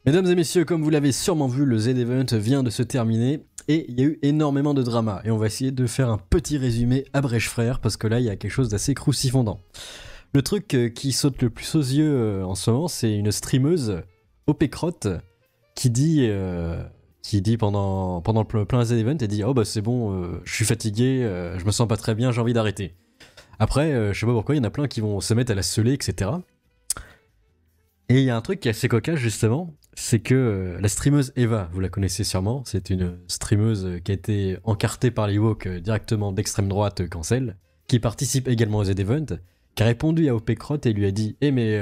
Mesdames et messieurs, comme vous l'avez sûrement vu, le Z-Event vient de se terminer et il y a eu énormément de drama. Et on va essayer de faire un petit résumé à brèche frère parce que là, il y a quelque chose d'assez croussifondant. Le truc qui saute le plus aux yeux en ce moment, c'est une streameuse, OPCrotte, qui dit pendant le plein Z-Event, elle dit « Oh bah c'est bon, je suis fatigué, je me sens pas très bien, j'ai envie d'arrêter. » Après, je sais pas pourquoi, il y en a plein qui vont se mettre à la seler, etc. Et il y a un truc qui est assez cocasse justement, c'est que la streameuse Eva, vous la connaissez sûrement, c'est une streameuse qui a été encartée par les woke directement d'extrême droite cancel, qui participe également aux Z-Event, qui a répondu à OPCrotte et lui a dit « Eh mais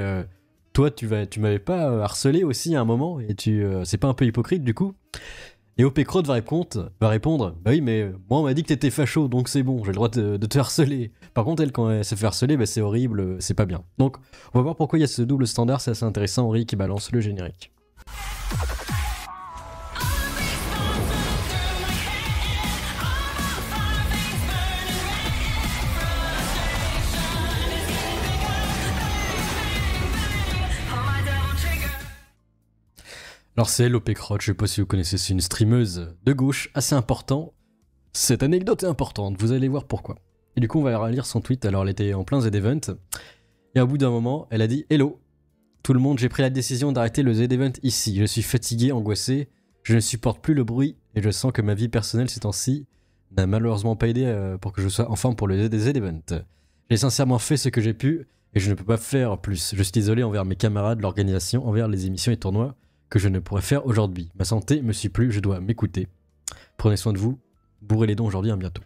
toi tu m'avais pas harcelé aussi à un moment et c'est pas un peu hypocrite du coup ?» Et OPCrotte va répondre « Bah oui mais moi on m'a dit que t'étais facho donc c'est bon, j'ai le droit de te harceler. » Par contre elle quand elle se fait harceler, bah, c'est horrible, c'est pas bien. Donc on va voir pourquoi il y a ce double standard, c'est assez intéressant. Henri qui balance le générique. Alors c'est l'OPCrotte, je sais pas si vous connaissez, c'est une streameuse de gauche assez important. Cette anecdote est importante, vous allez voir pourquoi. Et du coup on va lire son tweet, alors elle était en plein Z-Event. Et au bout d'un moment, elle a dit « Hello, tout le monde, j'ai pris la décision d'arrêter le Z-Event ici. Je suis fatigué, angoissé, je ne supporte plus le bruit et je sens que ma vie personnelle ces temps-ci n'a malheureusement pas aidé pour que je sois en forme pour le Z-Event. J'ai sincèrement fait ce que j'ai pu et je ne peux pas faire plus. Je suis désolé envers mes camarades, l'organisation, envers les émissions et tournois que je ne pourrais faire aujourd'hui. Ma santé me suit plus, je dois m'écouter. Prenez soin de vous, bourrez les dons aujourd'hui, à bientôt. »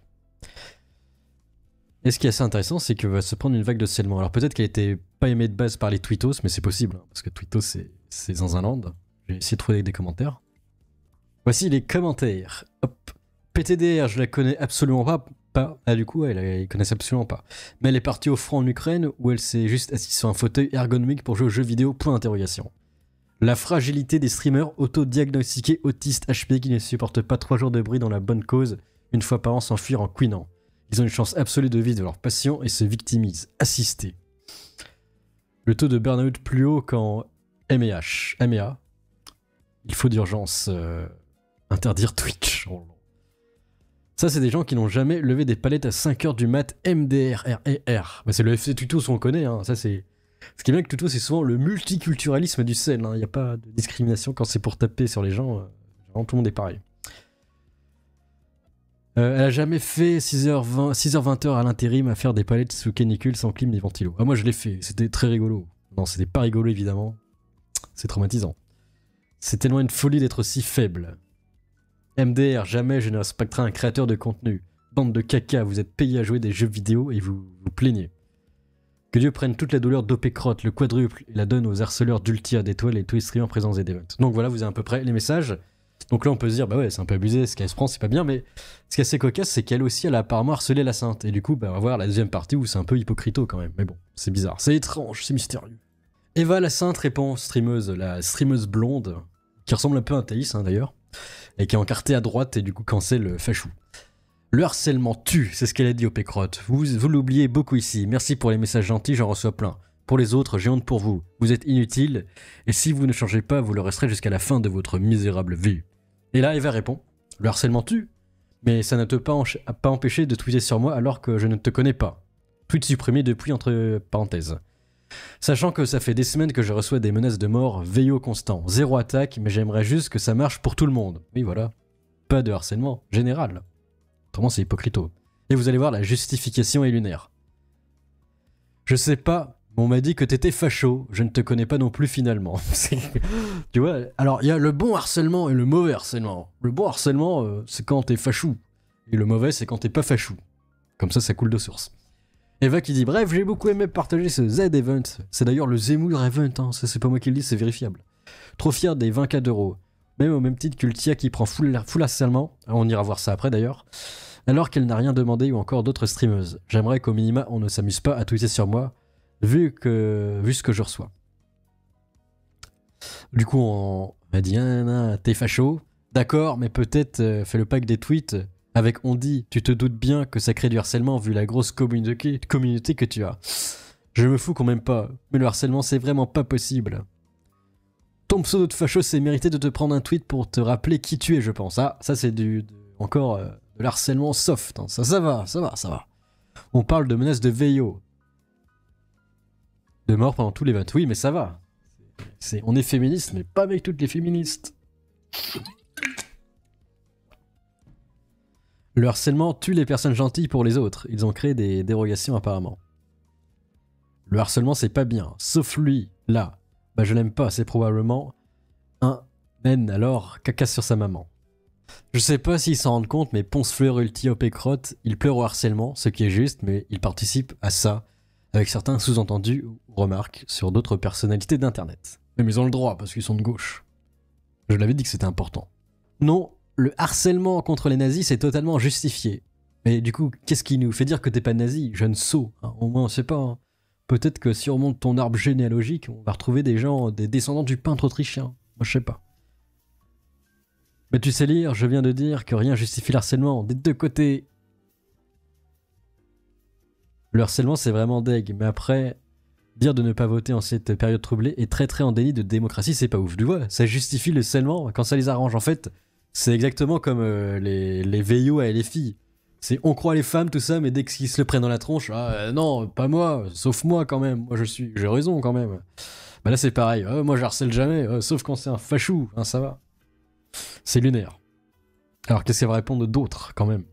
Et ce qui est assez intéressant, c'est que va se prendre une vague de harcèlement. Alors peut-être qu'elle était pas aimée de base par les tweetos, mais c'est possible, hein, parce que tweetos c'est Zinzinland. J'ai essayé de trouver des commentaires. Voici les commentaires. Hop. PTDR, je la connais absolument pas. Ah du coup, elle connaissait absolument pas. Mais elle est partie au front en Ukraine, où elle s'est juste assise sur un fauteuil ergonomique pour jouer aux jeux vidéo, point d'interrogation. La fragilité des streamers auto-diagnostiqués autistes HP qui ne supportent pas 3 jours de bruit dans la bonne cause, une fois par an s'enfuir en couinant. Ils ont une chance absolue de vivre de leur passion et se victimisent. Assistés. Le taux de burn-out plus haut qu'en MEA. Il faut d'urgence interdire Twitch. Ça, c'est des gens qui n'ont jamais levé des palettes à 5h du mat MDR. Bah, c'est le FC Tutos, on connaît. Hein. Ça, c'est... Ce qui est bien avec Tutos, c'est souvent le multiculturalisme du sel. Il n'y a pas de discrimination quand c'est pour taper sur les gens. Vraiment, tout le monde est pareil. Elle a jamais fait 6h20 à l'intérim à faire des palettes sous canicule sans clim ni ventilo. Ah moi je l'ai fait, c'était très rigolo. Non, c'était pas rigolo évidemment. C'est traumatisant. C'est tellement une folie d'être si faible. MDR, jamais je ne respecterai un créateur de contenu. Bande de caca, vous êtes payé à jouer des jeux vidéo et vous vous plaignez. Que Dieu prenne toute la douleur d'OPCrotte, le quadruple, et la donne aux harceleurs d'Ultia, d'étoiles et tous les streamers présents aux events. Donc voilà, vous avez à peu près les messages. Donc là, on peut se dire, bah ouais, c'est un peu abusé, ce qu'elle se prend, c'est pas bien, mais ce qui est assez cocasse, c'est qu'elle aussi, elle a apparemment harcelé la sainte. Et du coup, bah, on va voir la deuxième partie où c'est un peu hypocrito quand même. Mais bon, c'est bizarre, c'est étrange, c'est mystérieux. Eva la sainte répond, la streameuse blonde, qui ressemble un peu à un Thaïs hein, d'ailleurs, et qui est encartée à droite et du coup cancel fachou. Le harcèlement tue, c'est ce qu'elle a dit au Pécrotte. Vous l'oubliez beaucoup ici, merci pour les messages gentils, j'en reçois plein. Pour les autres, j'ai honte pour vous. Vous êtes inutiles, et si vous ne changez pas, vous le resterez jusqu'à la fin de votre misérable vie. Et là, Eva répond, le harcèlement tue, mais ça ne te pas empêché de tweeter sur moi alors que je ne te connais pas. Tweet supprimé depuis entre parenthèses. Sachant que ça fait des semaines que je reçois des menaces de mort, veillot constant, zéro attaque, mais j'aimerais juste que ça marche pour tout le monde. Oui, voilà. Pas de harcèlement, général. Autrement, c'est hypocrito. Et vous allez voir, la justification est lunaire. Je sais pas, mais on m'a dit que t'étais facho, je ne te connais pas non plus finalement. Tu vois, alors il y a le bon harcèlement et le mauvais harcèlement. Le bon harcèlement, c'est quand t'es fachou. Et le mauvais, c'est quand t'es pas fachou. Comme ça coule de source. Eva qui dit, bref, j'ai beaucoup aimé partager ce Z-Event. C'est d'ailleurs le Zemmour Event, hein. Ça c'est pas moi qui le dis, c'est vérifiable. Trop fier des 20K d'euros. Même au même titre que Ultia qui prend full harcèlement. On ira voir ça après d'ailleurs. Alors qu'elle n'a rien demandé ou encore d'autres streameuses. J'aimerais qu'au minima on ne s'amuse pas à tweeter sur moi, vu ce que je reçois. Du coup on m'a dit, t'es facho. D'accord, mais peut-être fais le pack des tweets avec on dit, tu te doutes bien que ça crée du harcèlement vu la grosse communauté que tu as. Je me fous quand même pas, mais le harcèlement c'est vraiment pas possible. Ton pseudo de facho, c'est mérité de te prendre un tweet pour te rappeler qui tu es, je pense. Ah, ça c'est encore de l'harcèlement soft. Hein. Ça va. On parle de menaces de VIO. De mort pendant tous les votes. Oui, mais ça va. On est féministe, mais pas avec toutes les féministes. Le harcèlement tue les personnes gentilles pour les autres. Ils ont créé des dérogations apparemment. Le harcèlement, c'est pas bien. Sauf lui, là. Bah je l'aime pas, c'est probablement un men, alors caca sur sa maman. Je sais pas s'ils s'en rendent compte, mais Ponce Fleur Ulti OP Crotte, il pleure au harcèlement, ce qui est juste, mais il participe à ça, avec certains sous-entendus ou remarques sur d'autres personnalités d'internet. Mais ils ont le droit, parce qu'ils sont de gauche. Je l'avais dit que c'était important. Non, le harcèlement contre les nazis, c'est totalement justifié. Mais du coup, qu'est-ce qui nous fait dire que t'es pas nazi, jeune sot, hein? Au moins on sait pas, hein. Peut-être que si on remonte ton arbre généalogique, on va retrouver des gens, des descendants du peintre autrichien. Moi, je sais pas. Mais tu sais lire, je viens de dire que rien justifie le harcèlement, des deux côtés. Le harcèlement, c'est vraiment deg, mais après, dire de ne pas voter en cette période troublée est très en déni de démocratie, c'est pas ouf. Tu vois, ça justifie le harcèlement quand ça les arrange. En fait, c'est exactement comme les VIO à LFI. C'est on croit les femmes, tout ça, mais dès qu'ils se le prennent dans la tronche, non, pas moi, sauf moi quand même, moi j'ai raison quand même. Bah là c'est pareil, moi j'harcèle jamais, sauf quand c'est un fachou, hein, ça va. C'est lunaire. Alors qu'est-ce qu'elle va répondre d'autres quand même?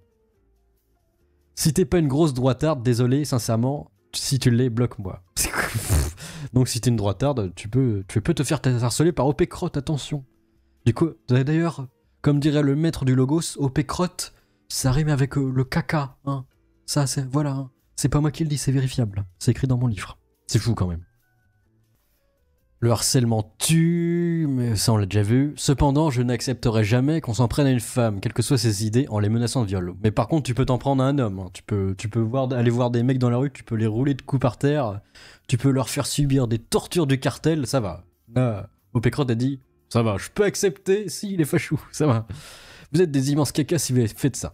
Si t'es pas une grosse droitarde, désolé, sincèrement, si tu l'es, bloque-moi. Donc si t'es une droitarde, tu peux te faire harceler par OP Crotte, attention. Du coup, d'ailleurs, comme dirait le maître du Logos, OP Crotte, ça rime avec le caca, hein. Ça, c'est... Voilà, hein. C'est pas moi qui le dis, c'est vérifiable. C'est écrit dans mon livre. C'est fou, quand même. Le harcèlement tue, mais ça, on l'a déjà vu. Cependant, je n'accepterai jamais qu'on s'en prenne à une femme, quelles que soient ses idées, en les menaçant de viol. Mais par contre, tu peux t'en prendre à un homme. Hein. Tu peux aller voir des mecs dans la rue, tu peux les rouler de coups par terre, tu peux leur faire subir des tortures du cartel, ça va. Là, OP Crotte a dit, ça va, je peux accepter s'il est fachou, ça va. Vous êtes des immenses cacas si vous faites ça.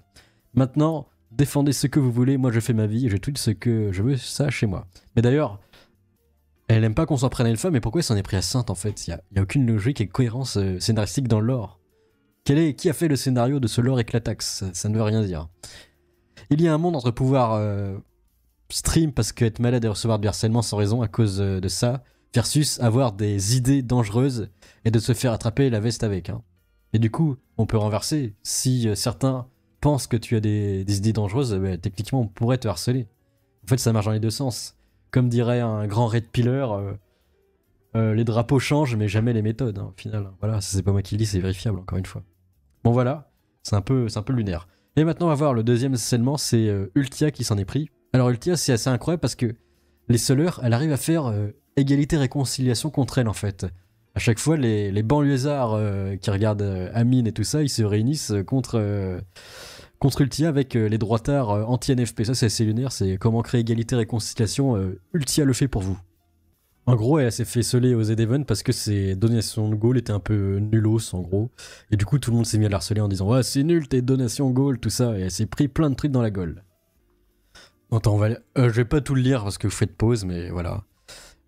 Maintenant, défendez ce que vous voulez, moi je fais ma vie et je tweete ce que je veux, ça chez moi. Mais d'ailleurs, elle aime pas qu'on s'en prenne à une femme, mais pourquoi elle s'en est pris à Sainte en fait? Il y a aucune logique et cohérence scénaristique dans le lore. Qui a fait le scénario de ce lore éclataxe? Ça ne veut rien dire. Il y a un monde entre pouvoir stream parce qu'être malade et recevoir du harcèlement sans raison à cause de ça, versus avoir des idées dangereuses et de se faire attraper la veste avec. Hein. Et du coup, on peut renverser. Si certains pensent que tu as des idées dangereuses, bah, techniquement, on pourrait te harceler. En fait, ça marche dans les deux sens. Comme dirait un grand red pillar, les drapeaux changent, mais jamais les méthodes, hein, au final. Voilà, ça c'est pas moi qui le dis, c'est vérifiable, encore une fois. Bon voilà, c'est un peu lunaire. Et maintenant, on va voir le deuxième scènement, c'est Ultia qui s'en est pris. Alors Ultia, c'est assez incroyable parce que les Soleurs, elle arrive à faire égalité-réconciliation contre elle, en fait. À chaque fois, les banlieusards qui regardent Amine et tout ça, ils se réunissent contre Ultia avec les droitards anti-NFP. Ça, c'est assez lunaire, c'est comment créer égalité réconciliation. Ultia le fait pour vous. En gros, elle s'est fait sceller aux Edeven parce que ses donations de Gaul étaient un peu nullos, en gros. Et du coup, tout le monde s'est mis à la harceler en disant « Ouais, c'est nul tes donations Gaul, tout ça. » Et elle s'est pris plein de trucs dans la Gaule. Attends, je vais pas tout le lire parce que vous faites pause, mais voilà.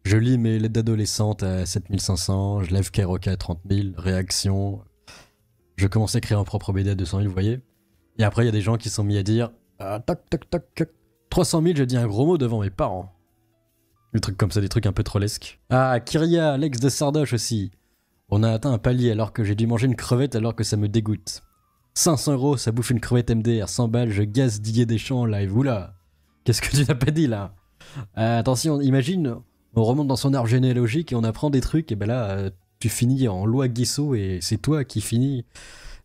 Je lis mes lettres d'adolescente à 7500, je lève Kairoka à 30 000, réaction. Je commence à écrire un propre BD à 200 000, vous voyez. Et après, il y a des gens qui sont mis à dire tac, 300 000, je dis un gros mot devant mes parents. Des trucs comme ça, des trucs un peu trollesques. Ah, Kyria, l'ex de Sardoche aussi. On a atteint un palier alors que j'ai dû manger une crevette alors que ça me dégoûte. 500 €, ça bouffe une crevette MDR. 100 balles, je gaze Didier Deschamps en live. Oula, qu'est-ce que tu n'as pas dit là? Attention, imagine, on remonte dans son arbre généalogique et on apprend des trucs, et ben là, tu finis en loi Guesso et c'est toi qui finis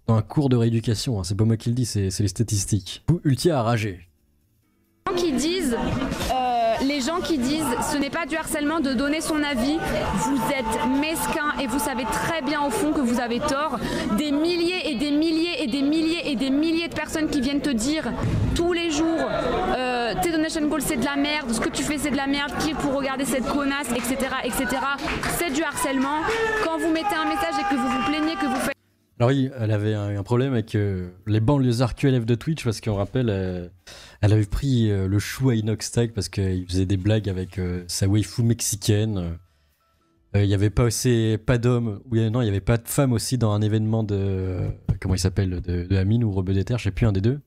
dans un cours de rééducation. Hein. C'est pas moi qui le dis, c'est les statistiques. Ultia a ragé. Les gens qui disent ce n'est pas du harcèlement de donner son avis, vous êtes mesquins et vous savez très bien au fond que vous avez tort. Des milliers et des milliers et des milliers et des milliers de personnes qui viennent te dire tous les jours tes donation goals c'est de la merde, ce que tu fais c'est de la merde, qui est pour regarder cette connasse, etc. etc. C'est du harcèlement. Quand vous mettez un message et que vous vous plaignez que vous faites... Alors oui, elle avait un problème avec les banlieusards QLF de Twitch parce qu'on rappelle, elle avait pris le chou à Inoxtag parce qu'il faisait des blagues avec sa waifu mexicaine. Il y avait pas aussi pas d'hommes, ou non, il y avait pas de femmes aussi dans un événement de comment il s'appelle de Amine ou Rebeu des Terres, je sais plus un des deux.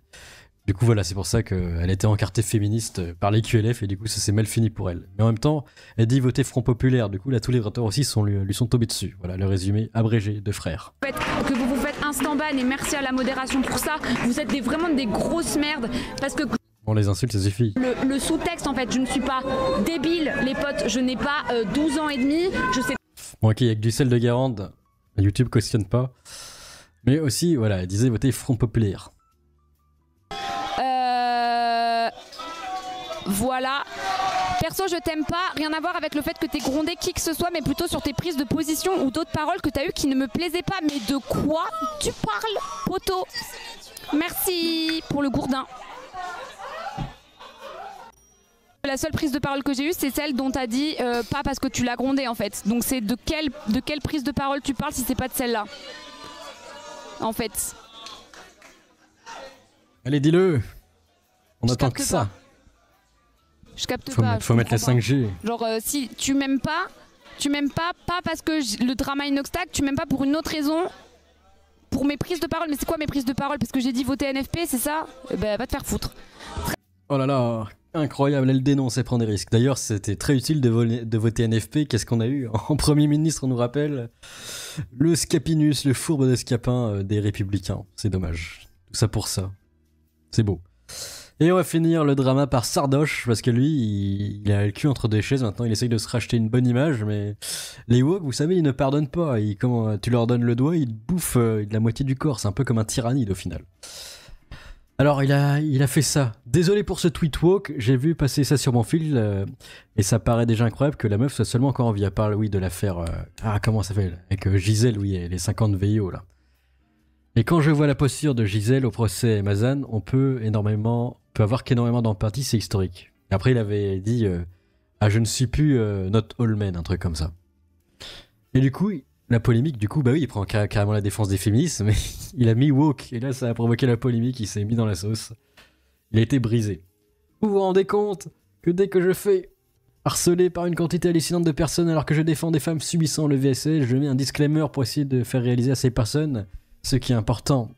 Du coup voilà, c'est pour ça qu'elle était encartée féministe par les QLF et du coup ça s'est mal fini pour elle. Mais en même temps, elle dit voter Front Populaire, du coup là tous les voteurs aussi lui sont tombés dessus. Voilà le résumé abrégé de Frères. Que vous vous faites instant ban et merci à la modération pour ça, vous êtes vraiment des grosses merdes parce que Bon les insultes ça suffit. le sous-texte en fait, je ne suis pas débile les potes, je n'ai pas 12 ans et demi, je sais. Bon ok, il y a que du sel de Guérande, YouTube cautionne pas. Mais aussi voilà, elle disait voter Front Populaire. Voilà. Perso, je t'aime pas, rien à voir avec le fait que t'aies grondé qui que ce soit, mais plutôt sur tes prises de position ou d'autres paroles que t'as eues qui ne me plaisaient pas. Mais de quoi tu parles, poteau? Merci pour le gourdin. La seule prise de parole que j'ai eue, c'est celle dont t'as dit pas parce que tu l'as grondé en fait. Donc c'est de quelle prise de parole tu parles si c'est pas de celle-là? En fait. Allez, dis-le. On Je attend capte que ça. pas. Je capte pas. Faut mettre les 5G. Genre si tu m'aimes pas parce que le drama inoxtag, tu m'aimes pas pour une autre raison, pour mes prises de parole. Mais c'est quoi mes prises de parole? Parce que j'ai dit voter NFP, c'est ça? Bah va te faire foutre. Oh là là, incroyable, elle dénonce et prend des risques. D'ailleurs, c'était très utile de voter NFP. Qu'est-ce qu'on a eu en Premier ministre, on nous rappelle? Le Scapinus, le fourbe de Scapin des Républicains. C'est dommage. Tout ça pour ça. C'est beau. Et on va finir le drama par Sardoche, parce que lui, il a le cul entre deux chaises, maintenant il essaye de se racheter une bonne image, mais les woke, vous savez, ils ne pardonnent pas. Tu leur donnes le doigt, ils te bouffent la moitié du corps, c'est un peu comme un tyrannide au final. Alors il a fait ça. Désolé pour ce tweet woke, j'ai vu passer ça sur mon fil, et ça paraît déjà incroyable que la meuf soit seulement encore en vie, à part oui, de l'affaire... comment ça s'appelle? Avec Gisèle, oui, les 50 VIO là. Et quand je vois la posture de Gisèle au procès Mazan, on peut avoir qu'énormément d'empathie, c'est historique. Et après, il avait dit je ne suis plus not all men, un truc comme ça. Et du coup, la polémique, bah oui, il prend carrément la défense des féministes, mais il a mis woke, et là, ça a provoqué la polémique, il s'est mis dans la sauce. Il a été brisé. Vous vous rendez compte que dès que je fais harcelé par une quantité hallucinante de personnes alors que je défends des femmes subissant le VSS, je mets un disclaimer pour essayer de faire réaliser à ces personnes ce qui est important,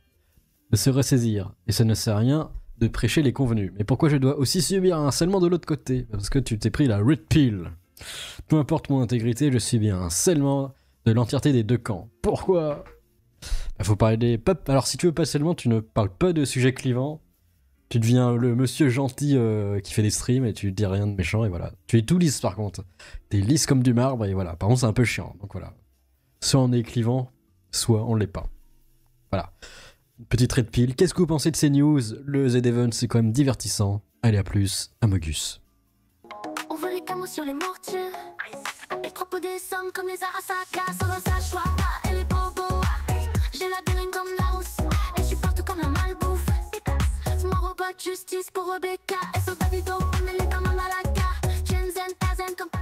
de se ressaisir. Et ça ne sert à rien de prêcher les convenus. Mais pourquoi je dois aussi subir un harcèlement de l'autre côté? Parce que tu t'es pris la red pill. Peu importe mon intégrité, je subis un harcèlement de l'entièreté des deux camps. Pourquoi? Faut parler des peuples. Alors si tu veux pas seulement, tu ne parles pas de sujets clivants. Tu deviens le monsieur gentil qui fait des streams et tu dis rien de méchant et voilà. Tu es tout lisse par contre. T'es lisse comme du marbre et voilà. Par contre c'est un peu chiant. Donc voilà. Soit on est clivant, soit on l'est pas. Voilà. Petite red pill. Qu'est-ce que vous pensez de ces news? Le Z-Event, c'est quand même divertissant. Allez, à plus. Amogus. On veut les camos sur les mortiers. Les propos descendent comme les Arasaka. Sans un sachoir et les bobos. J'ai la dérine comme la rousse. Et je suis partout comme un malbouffe. Mon robot justice pour Rebecca. Et son Davido, mais les commandes à la carte. Shenzhen, Tazen comme